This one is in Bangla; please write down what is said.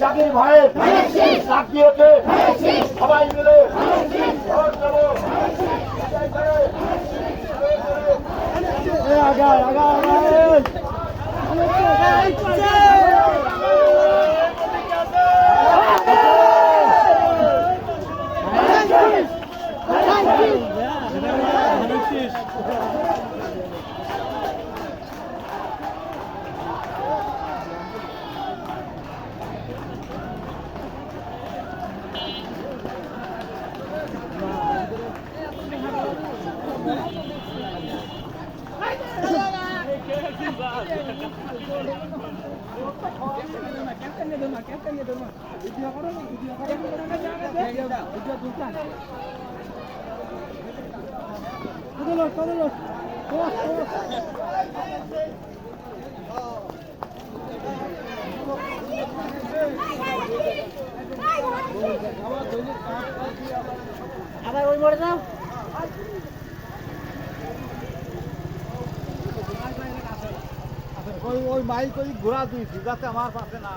জাকির ভাইয়ের ডাক দিয়েছে সবাই মিলে ভোট দেবো। আবার ওই মোড়ে যাও। ওই মাইক ওই ঘোরা দিয়েছি যাতে আমার পাশে না